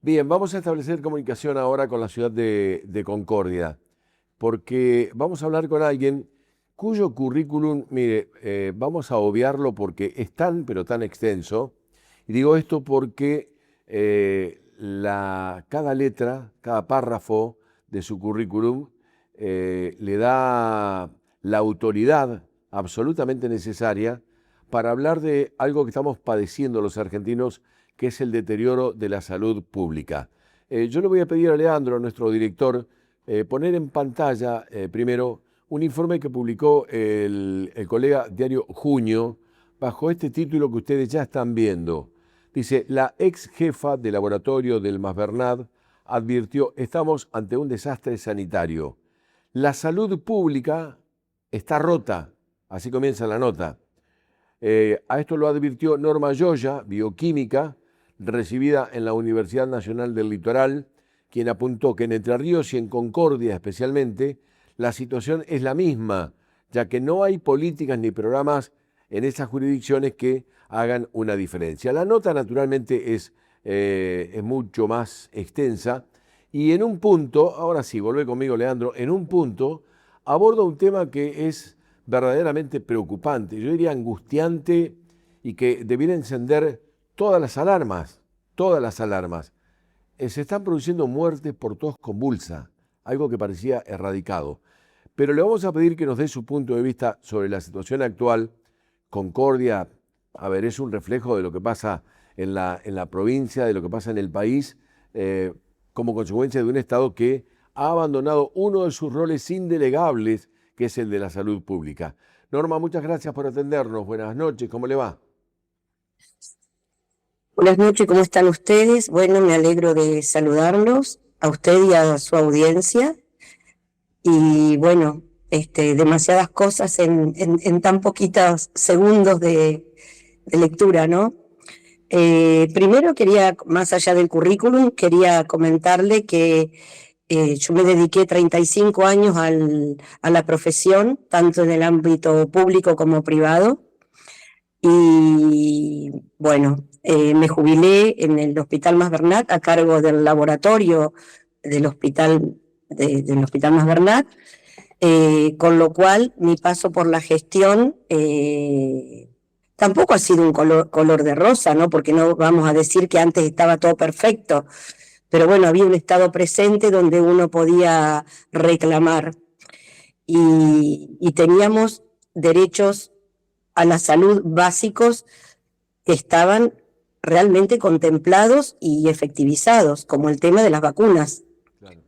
Bien, vamos a establecer comunicación ahora con la ciudad de Concordia, porque vamos a hablar con alguien cuyo currículum, mire, vamos a obviarlo porque es tan, pero tan extenso. Y digo esto porque cada letra, cada párrafo de su currículum le da la autoridad absolutamente necesaria para hablar de algo que estamos padeciendo los argentinos, que es el deterioro de la salud pública. Yo le voy a pedir a Leandro, nuestro director, poner en pantalla primero un informe que publicó el colega diario Junio, bajo este título que ustedes ya están viendo. Dice: la ex jefa de laboratorio del Masbernat advirtió: estamos ante un desastre sanitario. La salud pública está rota. Así comienza la nota. A esto lo advirtió Norma Gioia, bioquímica, recibida en la Universidad Nacional del Litoral, quien apuntó que en Entre Ríos y en Concordia especialmente, la situación es la misma, ya que no hay políticas ni programas en esas jurisdicciones que hagan una diferencia. La nota naturalmente es mucho más extensa y en un punto, ahora sí, vuelve conmigo Leandro, en un punto aborda un tema que es verdaderamente preocupante, yo diría angustiante, y que debiera encender todas las alarmas, todas las alarmas. Se están produciendo muertes por tos convulsa, algo que parecía erradicado. Pero le vamos a pedir que nos dé su punto de vista sobre la situación actual. Concordia, a ver, es un reflejo de lo que pasa en la provincia, de lo que pasa en el país, eh, como consecuencia de un Estado que ha abandonado uno de sus roles indelegables, que es el de la salud pública. Norma, muchas gracias por atendernos. Buenas noches, ¿cómo le va? Buenas noches, ¿cómo están ustedes? Bueno, me alegro de saludarlos a usted y a su audiencia. Y bueno, demasiadas cosas en tan poquitos segundos de lectura, ¿no? Primero quería, más allá del currículum, quería comentarle que yo me dediqué 35 años a la profesión, tanto en el ámbito público como privado. Y bueno, me jubilé en el Hospital Masbernat a cargo del laboratorio del Hospital Masbernat, con lo cual mi paso por la gestión tampoco ha sido un color de rosa, ¿no? Porque no vamos a decir que antes estaba todo perfecto, pero bueno, había un estado presente donde uno podía reclamar y teníamos derechos a la salud básicos que estaban realmente contemplados y efectivizados, como el tema de las vacunas. Claro.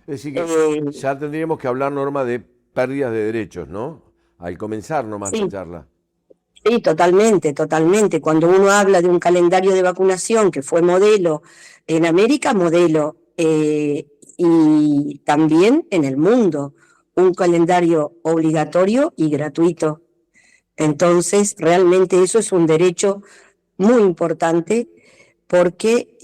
Es decir, que Eh, ya tendríamos que hablar, Norma, de pérdidas de derechos, ¿no? Al comenzar nomás la sí, charla. sí, totalmente, totalmente. Cuando uno habla de un calendario de vacunación que fue modelo en América, modelo, y también en el mundo, un calendario obligatorio y gratuito. Entonces, realmente eso es un derecho muy importante porque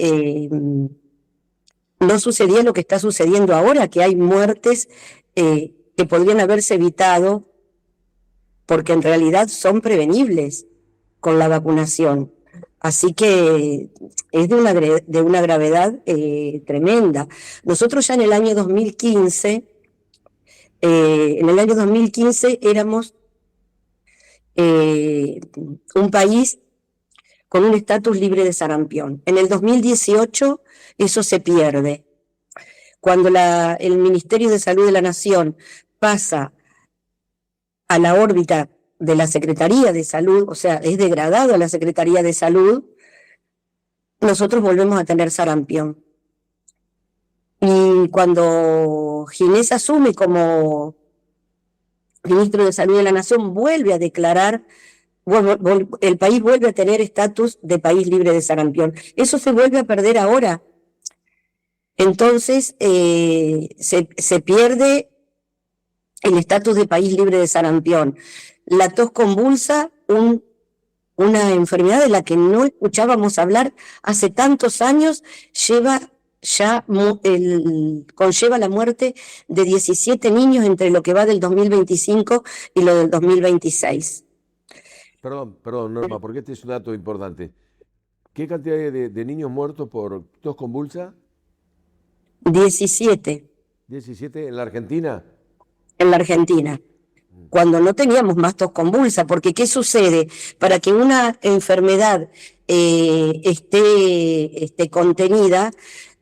no sucedía lo que está sucediendo ahora, que hay muertes que podrían haberse evitado porque en realidad son prevenibles con la vacunación. Así que es de una gravedad tremenda. Nosotros ya en el año 2015 éramos eh, un país con un estatus libre de sarampión. En el 2018 eso se pierde. Cuando el Ministerio de Salud de la Nación pasa a la órbita de la Secretaría de Salud, o sea, es degradado a la Secretaría de Salud, nosotros volvemos a tener sarampión. Y cuando Ginés asume como ministro de Salud de la Nación, vuelve a declarar, el país vuelve a tener estatus de país libre de sarampión. Eso se vuelve a perder ahora. Entonces, se pierde el estatus de país libre de sarampión. La tos convulsa, una enfermedad de la que no escuchábamos hablar hace tantos años, conlleva la muerte de 17 niños entre lo que va del 2025 y lo del 2026. Perdón, perdón, Norma, porque este es un dato importante. ¿Qué cantidad de niños muertos por tos convulsa? 17 ¿17 en la Argentina? en la Argentina, cuando no teníamos más tos convulsa, porque ¿qué sucede? Para que una enfermedad esté contenida,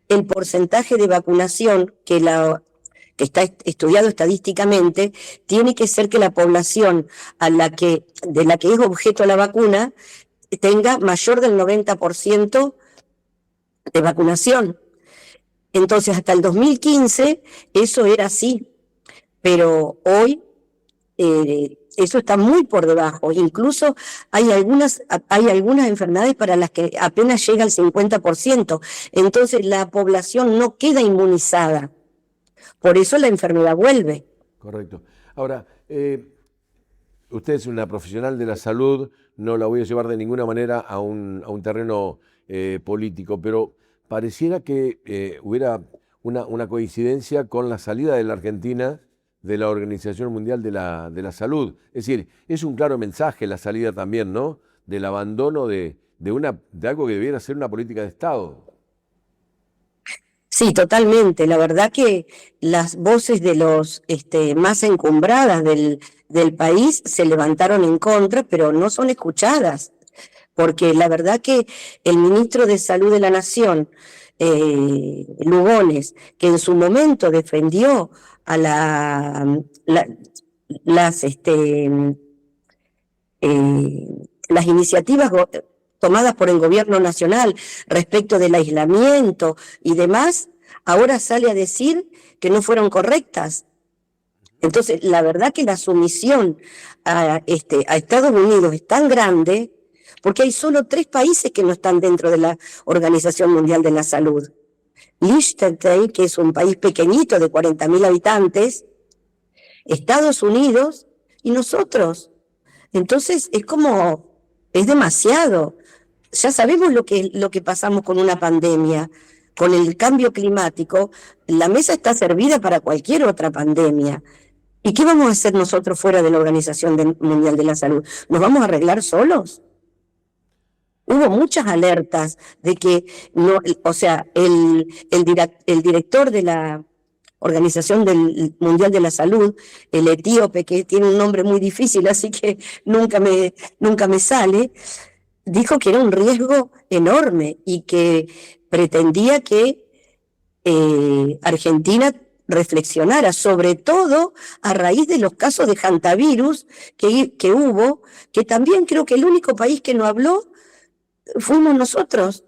el porcentaje de vacunación que está estudiado estadísticamente, tiene que ser que la población de la que es objeto la vacuna tenga mayor del 90% de vacunación. Entonces, hasta el 2015 eso era así, pero hoy eso está muy por debajo. Incluso hay algunas enfermedades para las que apenas llega al 50%. Entonces, la población no queda inmunizada. Por eso la enfermedad vuelve. Correcto. Ahora, usted es una profesional de la salud, no la voy a llevar de ninguna manera a un terreno político, pero pareciera que hubiera una coincidencia con la salida de la Argentina de la Organización Mundial de la Salud. Es decir, es un claro mensaje la salida también, ¿no?, del abandono de algo que debiera ser una política de Estado. Sí, totalmente. La verdad que las voces de los más encumbradas del país se levantaron en contra, pero no son escuchadas, porque la verdad que el ministro de Salud de la Nación, Lugones, que en su momento defendió a las iniciativas tomadas por el gobierno nacional respecto del aislamiento y demás, ahora sale a decir que no fueron correctas. Entonces, la verdad que la sumisión a Estados Unidos es tan grande porque hay solo 3 países que no están dentro de la Organización Mundial de la Salud. Liechtenstein, que es un país pequeñito de 40.000 habitantes, Estados Unidos y nosotros. Entonces, es demasiado. Ya sabemos lo que pasamos con una pandemia, con el cambio climático. La mesa está servida para cualquier otra pandemia. ¿Y qué vamos a hacer nosotros fuera de la Organización Mundial de la Salud? ¿Nos vamos a arreglar solos? Hubo muchas alertas de que no, o sea, el director de la Organización Mundial de la Salud, el etíope, que tiene un nombre muy difícil, así que nunca me sale, dijo que era un riesgo enorme y que pretendía que Argentina reflexionara, sobre todo a raíz de los casos de hantavirus que hubo, que también creo que el único país que no habló fuimos nosotros,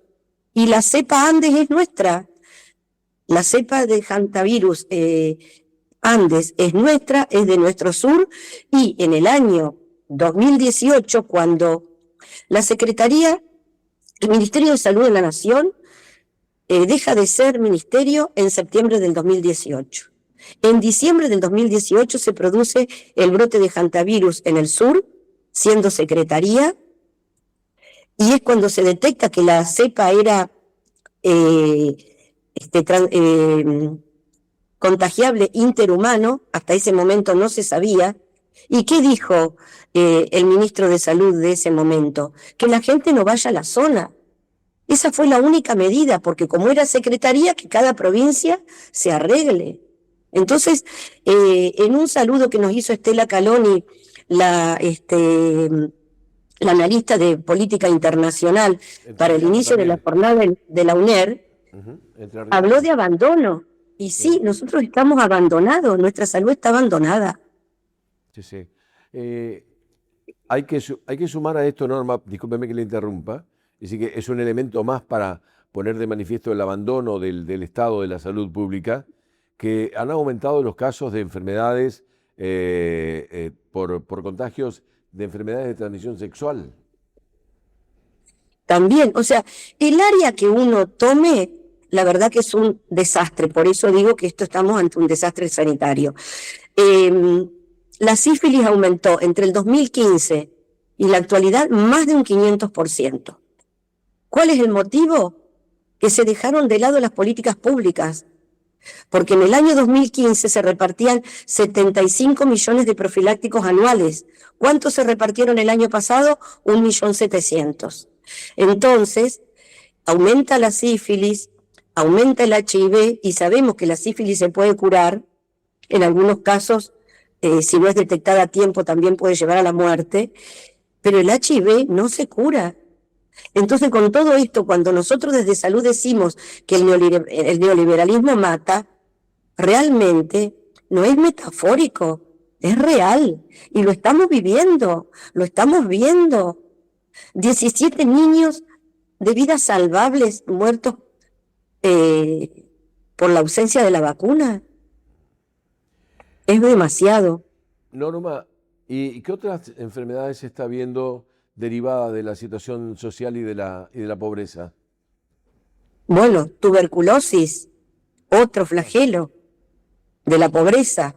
y la cepa Andes es nuestra. La cepa de hantavirus Andes es nuestra, es de nuestro sur, y en el año 2018, cuando el Ministerio de Salud de la Nación deja de ser ministerio en septiembre del 2018. En diciembre del 2018 se produce el brote de hantavirus en el sur, siendo secretaría, y es cuando se detecta que la cepa era contagiable interhumano. Hasta ese momento no se sabía. ¿Y qué dijo el ministro de Salud de ese momento? Que la gente no vaya a la zona. Esa fue la única medida, porque como era secretaría, que cada provincia se arregle. Entonces, en un saludo que nos hizo Estela Caloni, la analista de política internacional, para el inicio de la jornada de la UNER, habló de abandono. Y sí, nosotros estamos abandonados, nuestra salud está abandonada. Sí, sí. Hay que sumar a esto, Norma, discúlpeme que le interrumpa, es decir, que es un elemento más para poner de manifiesto el abandono del estado de la salud pública, que han aumentado los casos de enfermedades por contagios de enfermedades de transmisión sexual. También, o sea, el área que uno tome, la verdad que es un desastre, por eso digo que estamos ante un desastre sanitario. La sífilis aumentó entre el 2015 y la actualidad más de un 500%. ¿Cuál es el motivo? Que se dejaron de lado las políticas públicas, porque en el año 2015 se repartían 75 millones de profilácticos anuales. ¿Cuántos se repartieron el año pasado? 1.700.000. Entonces, aumenta la sífilis, aumenta el HIV y sabemos que la sífilis se puede curar. En algunos casos, si no es detectada a tiempo, también puede llevar a la muerte, pero el HIV no se cura. Entonces, con todo esto, cuando nosotros desde salud decimos que el neoliberalismo mata, realmente no es metafórico, es real y lo estamos viviendo, lo estamos viendo. 17 niños de vidas salvables muertos por la ausencia de la vacuna. Es demasiado. Norma, ¿y qué otras enfermedades se está viendo derivadas de la situación social y de la pobreza? Bueno, tuberculosis, otro flagelo de la pobreza.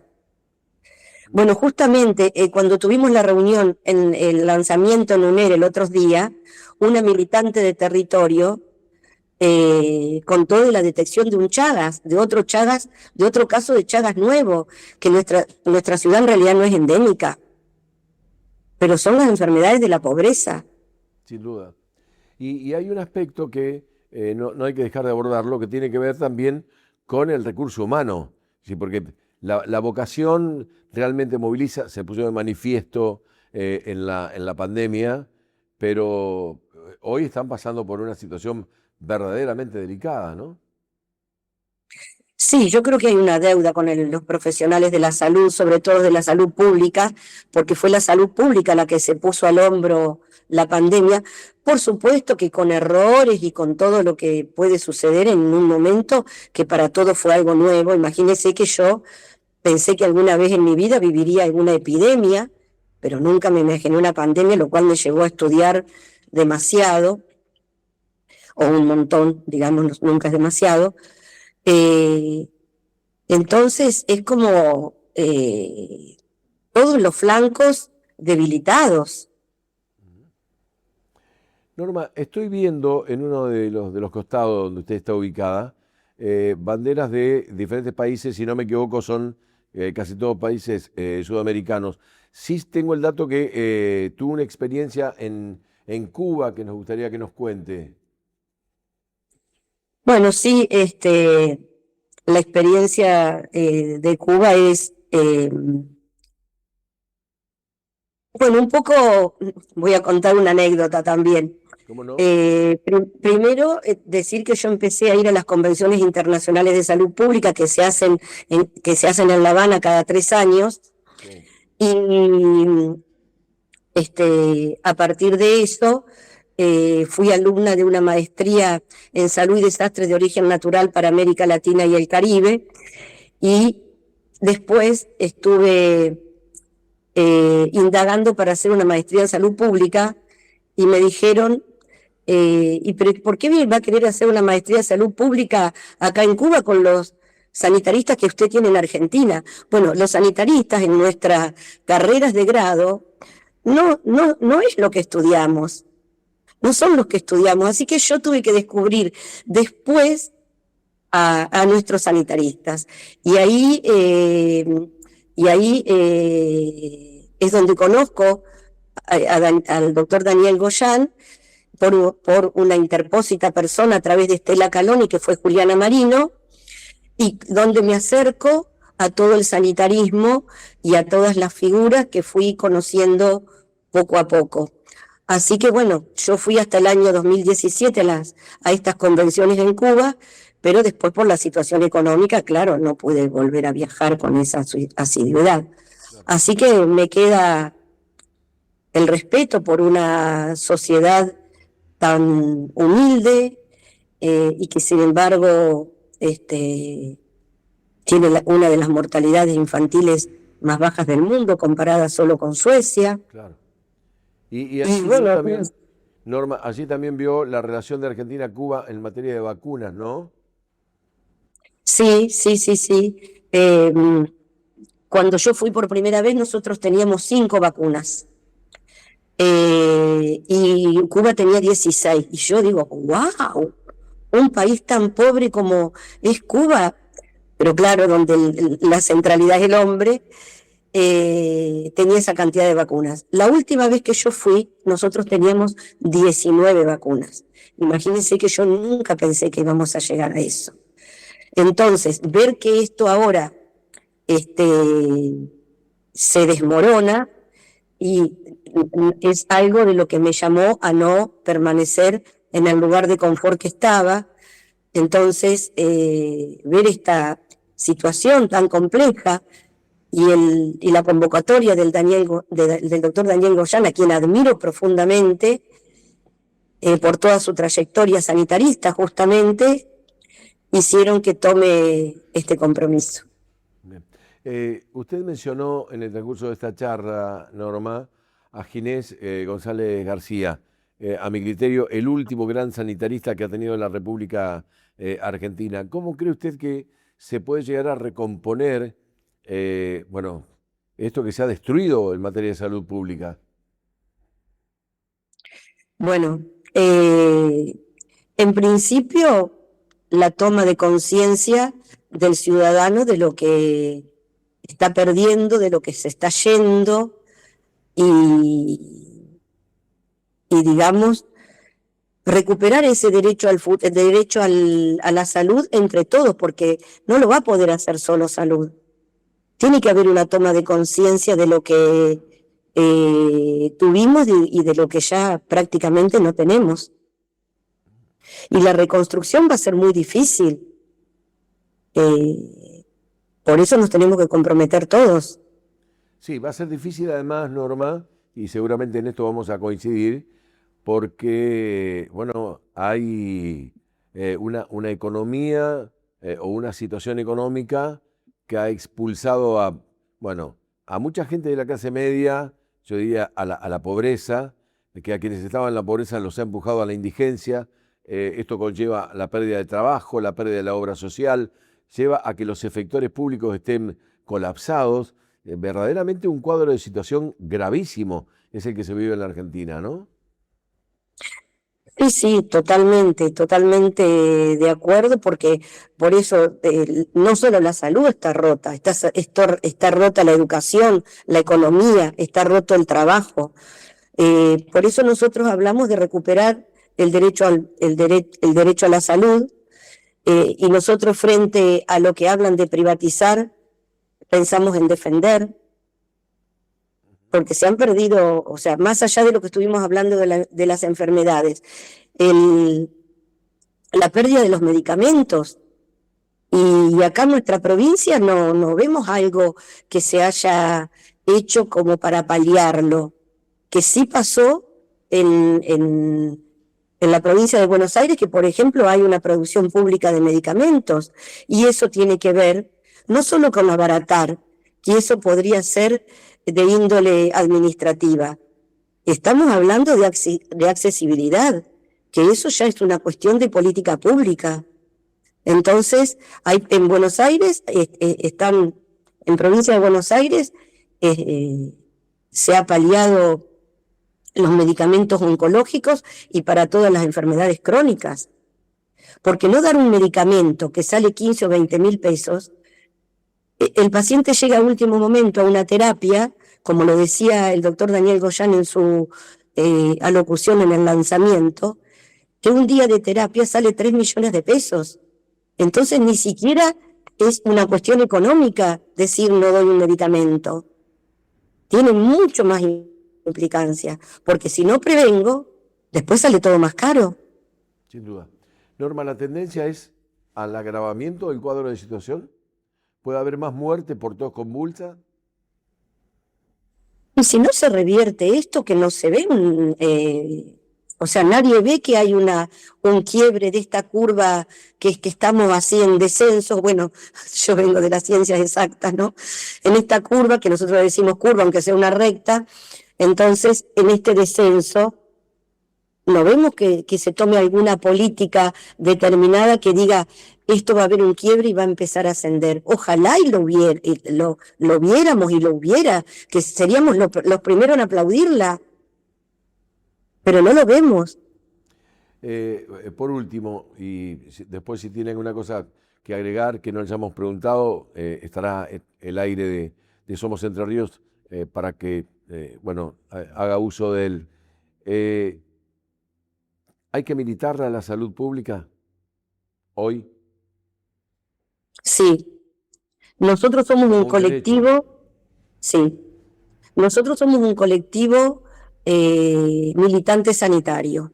Bueno, justamente cuando tuvimos la reunión en el lanzamiento en UNER el otro día, una militante de territorio contó de la detección de un Chagas, de otro caso de Chagas nuevo, que nuestra ciudad en realidad no es endémica, pero son las enfermedades de la pobreza. Sin duda. Y hay un aspecto que no hay que dejar de abordarlo, que tiene que ver también con el recurso humano, ¿sí? Porque la vocación realmente moviliza, se puso de manifiesto en la pandemia, pero hoy están pasando por una situación verdaderamente delicada, ¿no? Sí, yo creo que hay una deuda con los profesionales de la salud, sobre todo de la salud pública, porque fue la salud pública la que se puso al hombro la pandemia. Por supuesto que con errores y con todo lo que puede suceder en un momento que para todos fue algo nuevo. Imagínense que yo pensé que alguna vez en mi vida viviría alguna epidemia, pero nunca me imaginé una pandemia, lo cual me llevó a estudiar demasiado, o un montón, digamos, nunca es demasiado. Entonces es como todos los flancos debilitados. Norma, estoy viendo en uno de los costados donde usted está ubicada banderas de diferentes países, si no me equivoco son casi todos países sudamericanos. Sí tengo el dato que tuvo una experiencia en Cuba que nos gustaría que nos cuente. Bueno, sí, la experiencia de Cuba es, bueno, un poco, voy a contar una anécdota también. ¿Cómo no? Primero, decir que yo empecé a ir a las convenciones internacionales de salud pública que se hacen en La Habana cada 3 años, Sí. y a partir de eso fui alumna de una maestría en salud y desastres de origen natural para América Latina y el Caribe, y después estuve indagando para hacer una maestría en salud pública y me dijeron, pero ¿por qué va a querer hacer una maestría en salud pública acá en Cuba con los sanitaristas que usted tiene en Argentina? Bueno, los sanitaristas en nuestras carreras de grado no es lo que estudiamos, no son los que estudiamos, así que yo tuve que descubrir después a nuestros sanitaristas, y ahí es donde conozco al doctor Daniel Goyán por una interpósita persona a través de Estela Caloni, que fue Juliana Marino, y donde me acerco a todo el sanitarismo y a todas las figuras que fui conociendo poco a poco. Así que bueno, yo fui hasta el año 2017 a estas convenciones en Cuba, pero después por la situación económica, claro, no pude volver a viajar con esa asiduidad. Así que me queda el respeto por una sociedad tan humilde y que sin embargo tiene una de las mortalidades infantiles más bajas del mundo, comparada solo con Suecia. Claro. Y allí bueno, también, Norma, allí también vio la relación de Argentina-Cuba en materia de vacunas, ¿no? sí. Cuando yo fui por primera vez, nosotros teníamos 5 vacunas. Y Cuba tenía 16. Y yo digo, wow, un país tan pobre como es Cuba, pero claro, donde la centralidad es el hombre. tenía esa cantidad de vacunas. La última vez que yo fui, nosotros teníamos 19 vacunas. Imagínense que yo nunca pensé que íbamos a llegar a eso. Entonces, ver que esto ahora se desmorona y es algo de lo que me llamó a no permanecer en el lugar de confort que estaba. Entonces, ver esta situación tan compleja y la convocatoria del doctor Daniel Goyan, a quien admiro profundamente por toda su trayectoria sanitarista, justamente, hicieron que tome este compromiso. Bien. Usted mencionó en el transcurso de esta charla, Norma, a Ginés González García, a mi criterio, el último gran sanitarista que ha tenido la República Argentina. ¿Cómo cree usted que se puede llegar a recomponer, bueno, esto que se ha destruido en materia de salud pública? Bueno, en principio, la toma de conciencia del ciudadano de lo que está perdiendo, de lo que se está yendo y digamos, recuperar ese derecho a la salud entre todos, porque no lo va a poder hacer solo salud. Tiene que haber una toma de conciencia de lo que tuvimos y de lo que ya prácticamente no tenemos. Y la reconstrucción va a ser muy difícil. Por eso nos tenemos que comprometer todos. Sí, va a ser difícil además, Norma, y seguramente en esto vamos a coincidir, porque, bueno, hay una economía o una situación económica que ha expulsado bueno, a mucha gente de la clase media, yo diría a la pobreza, que a quienes estaban en la pobreza los ha empujado a la indigencia. Esto conlleva la pérdida de trabajo, la pérdida de la obra social, lleva a que los efectores públicos estén colapsados. Verdaderamente un cuadro de situación gravísimo es el que se vive en la Argentina, ¿no? Sí, sí, totalmente, totalmente de acuerdo, porque por eso no solo la salud está rota, está rota la educación, la economía, está roto el trabajo. Por eso nosotros hablamos de recuperar el derecho a la salud, y nosotros frente a lo que hablan de privatizar, pensamos en defender, porque se han perdido, o sea, más allá de lo que estuvimos hablando de las enfermedades, la pérdida de los medicamentos. Y acá en nuestra provincia no vemos algo que se haya hecho como para paliarlo, que sí pasó en la provincia de Buenos Aires, que por ejemplo hay una producción pública de medicamentos, y eso tiene que ver no solo con abaratar, que eso podría ser de índole administrativa. Estamos hablando de accesibilidad, que eso ya es una cuestión de política pública. Entonces, en Buenos Aires, en provincia de Buenos Aires, se ha paliado los medicamentos oncológicos y para todas las enfermedades crónicas. Porque no dar un medicamento que sale 15 o 20 mil pesos, el paciente llega a último momento a una terapia, como lo decía el doctor Daniel Goyan en su alocución en el lanzamiento, que un día de terapia sale 3 millones de pesos. Entonces ni siquiera es una cuestión económica decir no doy un medicamento. Tiene mucho más implicancia, porque si no prevengo, después sale todo más caro. Sin duda. Norma, la tendencia es al agravamiento del cuadro de situación. ¿Puede haber más muerte por tos convulsa? Y si no se revierte esto, que no se ve, o sea, nadie ve que hay un quiebre de esta curva, que estamos así en descenso. Bueno, yo vengo de las ciencias exactas, ¿no? En esta curva, que nosotros le decimos curva, aunque sea una recta, entonces en este descenso no vemos que se tome alguna política determinada que diga esto va a haber un quiebre y va a empezar a ascender. Ojalá y lo viéramos y lo hubiera, que seríamos los primeros en aplaudirla, pero no lo vemos. Por último, y después si tienen alguna cosa que agregar que no les hayamos preguntado, estará el aire de de Somos Entre Ríos para que, haga uso de él. ¿Hay que militar a la salud pública hoy? Sí, nosotros somos un Como un colectivo, sí, nosotros somos un colectivo militante sanitario.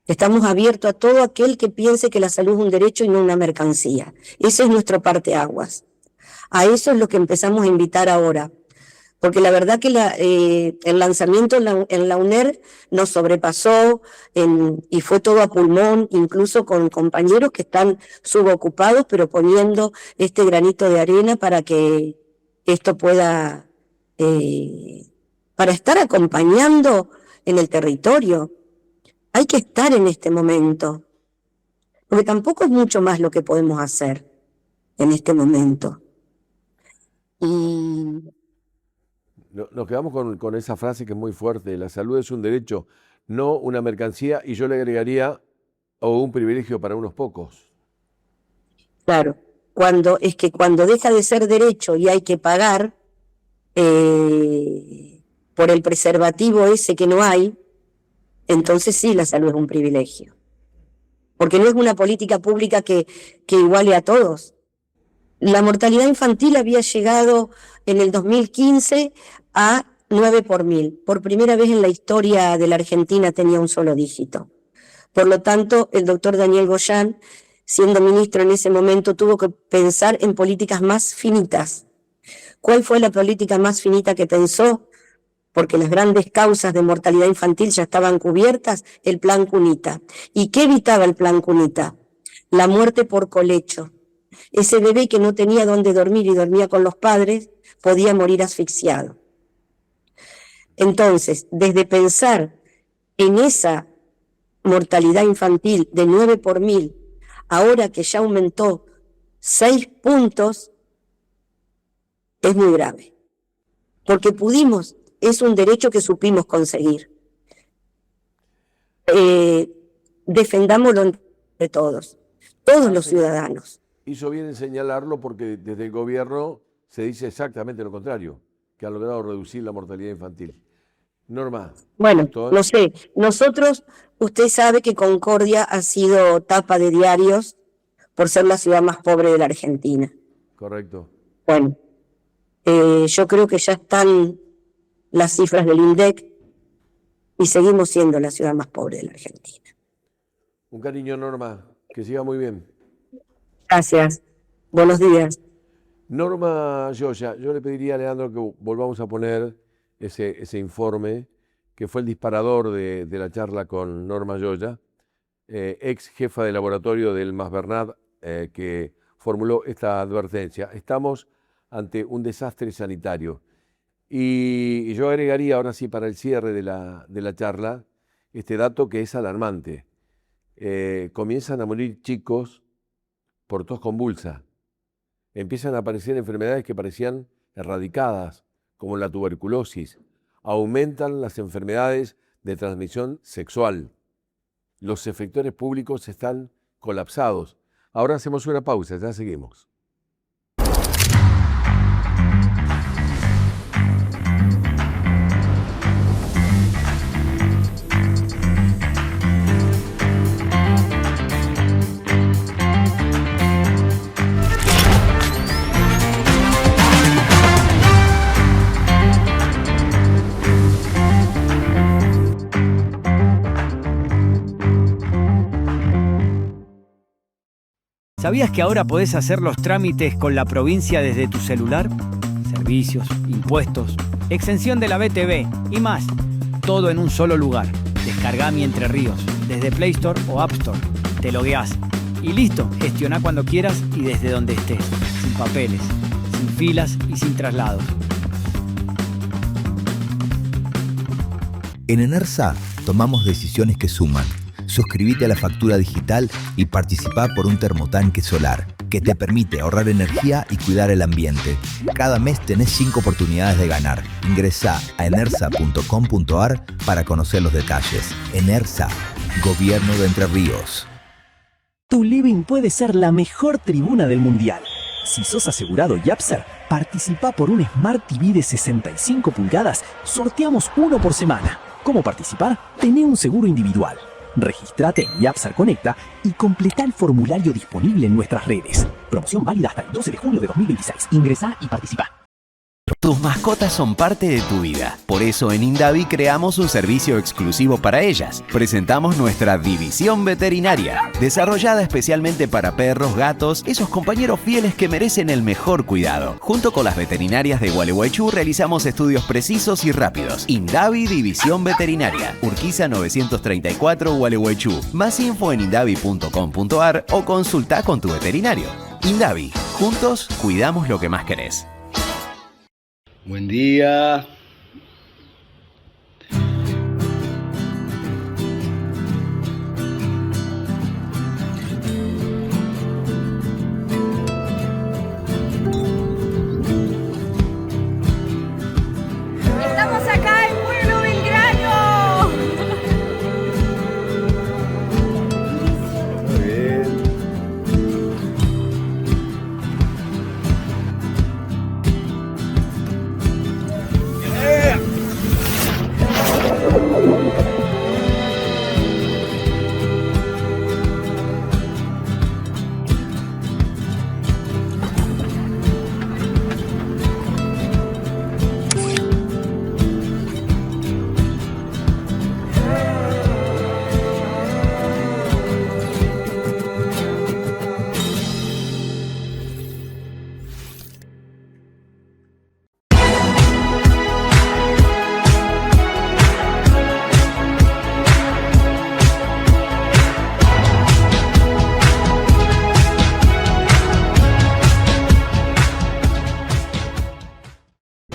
Estamos abiertos a todo aquel que piense que la salud es un derecho y no una mercancía. Ese es nuestro parteaguas. A eso es lo que empezamos a invitar ahora. Porque la verdad que el lanzamiento en la UNER nos sobrepasó y fue todo a pulmón, incluso con compañeros que están subocupados, pero poniendo este granito de arena para que esto pueda, para estar acompañando en el territorio. Hay que estar en este momento, porque tampoco es mucho más lo que podemos hacer en este momento. Y nos quedamos con esa frase que es muy fuerte: la salud es un derecho, no una mercancía, y yo le agregaría, o un privilegio para unos pocos. Claro, cuando deja de ser derecho y hay que pagar por el preservativo ese que no hay, entonces sí, la salud es un privilegio. Porque no es una política pública que iguale a todos. La mortalidad infantil había llegado en el 2015 a 9 por 1000. Por primera vez en la historia de la Argentina tenía un solo dígito. Por lo tanto, el doctor Daniel Goyan, siendo ministro en ese momento, tuvo que pensar en políticas más finitas. ¿Cuál fue la política más finita que pensó? Porque las grandes causas de mortalidad infantil ya estaban cubiertas, el Plan Cunita. ¿Y qué evitaba el Plan Cunita? La muerte por colecho. Ese bebé que no tenía dónde dormir y dormía con los padres, podía morir asfixiado. Entonces, desde pensar en esa mortalidad infantil de 9 por 1000, ahora que ya aumentó 6 puntos, es muy grave. Porque pudimos, es un derecho que supimos conseguir. Defendámoslo entre todos los ciudadanos. Hizo bien en señalarlo, porque desde el gobierno se dice exactamente lo contrario, que han logrado reducir la mortalidad infantil. Norma. Bueno, doctor. no sé, nosotros, usted sabe que Concordia ha sido tapa de diarios por ser la ciudad más pobre de la Argentina. Correcto. Bueno, yo creo que ya están las cifras del INDEC y seguimos siendo la ciudad más pobre de la Argentina. Un cariño, Norma, que siga muy bien. Gracias, buenos días. Norma Gioia, yo le pediría a Leandro que volvamos a poner ese informe que fue el disparador de la charla con Norma Gioia, ex jefa de laboratorio del Masbernat, que formuló esta advertencia. Estamos ante un desastre sanitario. Y yo agregaría, ahora sí, para el cierre de la charla, este dato que es alarmante. Comienzan a morir chicos por tos convulsa. Empiezan a aparecer enfermedades que parecían erradicadas, como la tuberculosis. Aumentan las enfermedades de transmisión sexual. Los efectores públicos están colapsados. Ahora hacemos una pausa, ya seguimos. ¿Sabías que ahora podés hacer los trámites con la provincia desde tu celular? Servicios, impuestos, exención de la BTV y más. Todo en un solo lugar. Descargá Mi Entre Ríos desde Play Store o App Store. Te logueás y listo. Gestioná cuando quieras y desde donde estés. Sin papeles, sin filas y sin traslados. En Enersa tomamos decisiones que suman. Suscríbete a la factura digital y participá por un termotanque solar que te permite ahorrar energía y cuidar el ambiente. Cada mes tenés 5 oportunidades de ganar. Ingresá a enersa.com.ar para conocer los detalles. Enersa, Gobierno de Entre Ríos. Tu living puede ser la mejor tribuna del mundial. Si sos asegurado Yapser, participa por un Smart TV de 65 pulgadas. Sorteamos uno por semana. ¿Cómo participar? Tené un seguro individual. Registrate en Yapser Conecta y completá el formulario disponible en nuestras redes. Promoción válida hasta el 12 de junio de 2026. Ingresá y participa. Tus mascotas son parte de tu vida. Por eso en Indavi creamos un servicio exclusivo para ellas. Presentamos nuestra división veterinaria, desarrollada especialmente para perros, gatos, esos compañeros fieles que merecen el mejor cuidado. Junto con las veterinarias de Gualeguaychú realizamos estudios precisos y rápidos. Indavi División Veterinaria, Urquiza 934 Gualeguaychú. Más info en indavi.com.ar o consulta con tu veterinario. Indavi, juntos cuidamos lo que más querés. Buen día. Estamos acá en Pueblo Belgrano. Muy bien.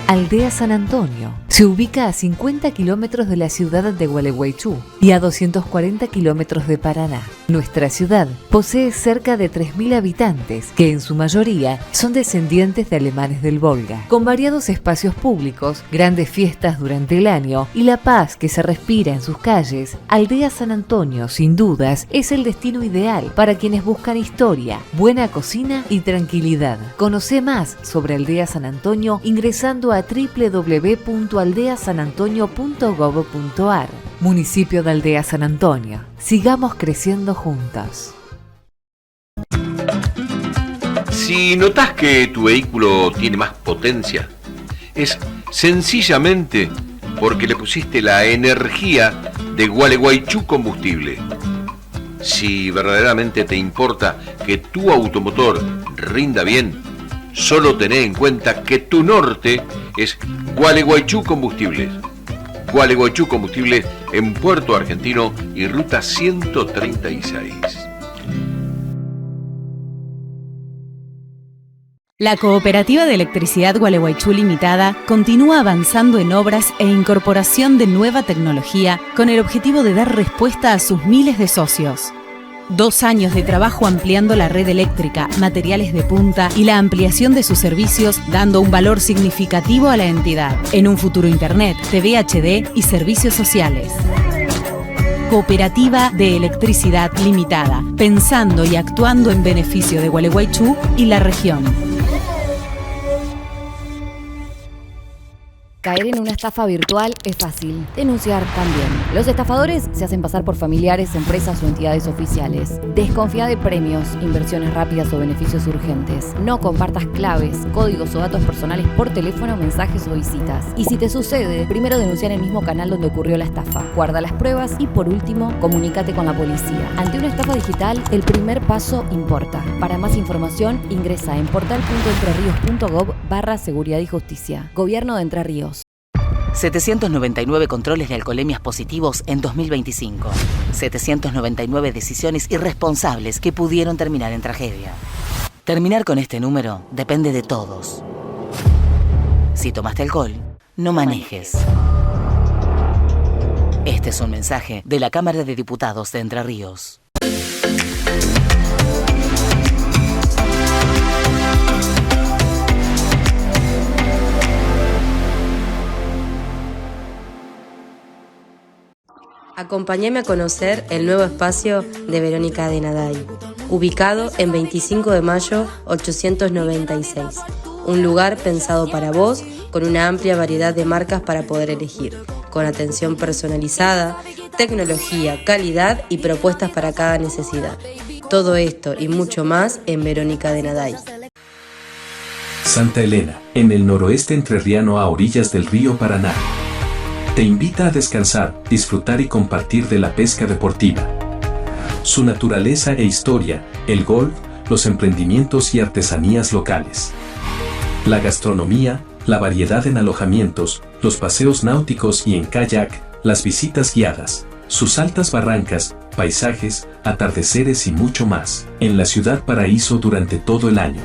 Aldea San Antonio se ubica a 50 kilómetros de la ciudad de Gualeguaychú y a 240 kilómetros de Paraná. Nuestra ciudad posee cerca de 3.000 habitantes, que en su mayoría son descendientes de alemanes del Volga, con variados espacios públicos, grandes fiestas durante el año y la paz que se respira en sus calles. Aldea San Antonio, sin dudas, es el destino ideal para quienes buscan historia, buena cocina y tranquilidad. Conoce más sobre Aldea San Antonio ingresando a www.aldeasanantonio.gov.ar. Municipio de Aldea San Antonio. Sigamos creciendo juntos. Si notas que tu vehículo tiene más potencia, es sencillamente porque le pusiste la energía de Gualeguaychú Combustible. Si verdaderamente te importa que tu automotor rinda bien, solo tené en cuenta que tu norte es Gualeguaychú Combustibles. Gualeguaychú Combustibles en Puerto Argentino y Ruta 136. La Cooperativa de Electricidad Gualeguaychú Limitada continúa avanzando en obras e incorporación de nueva tecnología con el objetivo de dar respuesta a sus miles de socios. 2 años de trabajo ampliando la red eléctrica, materiales de punta y la ampliación de sus servicios, dando un valor significativo a la entidad. En un futuro Internet, TV HD y servicios sociales. Cooperativa de Electricidad Limitada, pensando y actuando en beneficio de Gualeguaychú y la región. Caer en una estafa virtual es fácil, denunciar también. Los estafadores se hacen pasar por familiares, empresas o entidades oficiales. Desconfía de premios, inversiones rápidas o beneficios urgentes. No compartas claves, códigos o datos personales por teléfono, mensajes o visitas. Y si te sucede, primero denuncia en el mismo canal donde ocurrió la estafa. Guarda las pruebas y por último, comunícate con la policía. Ante una estafa digital, el primer paso importa. Para más información, ingresa en portal.entrerrios.gov/seguridad y justicia. Gobierno de Entre Ríos. 799 controles de alcoholemias positivos en 2025. 799 decisiones irresponsables que pudieron terminar en tragedia. Terminar con este número depende de todos. Si tomaste alcohol, no manejes. Este es un mensaje de la Cámara de Diputados de Entre Ríos. Acompáñame a conocer el nuevo espacio de Verónica de Naday, ubicado en 25 de mayo 896. Un lugar pensado para vos, con una amplia variedad de marcas para poder elegir, con atención personalizada, tecnología, calidad y propuestas para cada necesidad. Todo esto y mucho más en Verónica de Naday. Santa Elena, en el noroeste entrerriano a orillas del río Paraná. Te invita a descansar, disfrutar y compartir de la pesca deportiva. Su naturaleza e historia, el golf, los emprendimientos y artesanías locales. La gastronomía, la variedad en alojamientos, los paseos náuticos y en kayak, las visitas guiadas, sus altas barrancas, paisajes, atardeceres y mucho más, en la ciudad paraíso durante todo el año.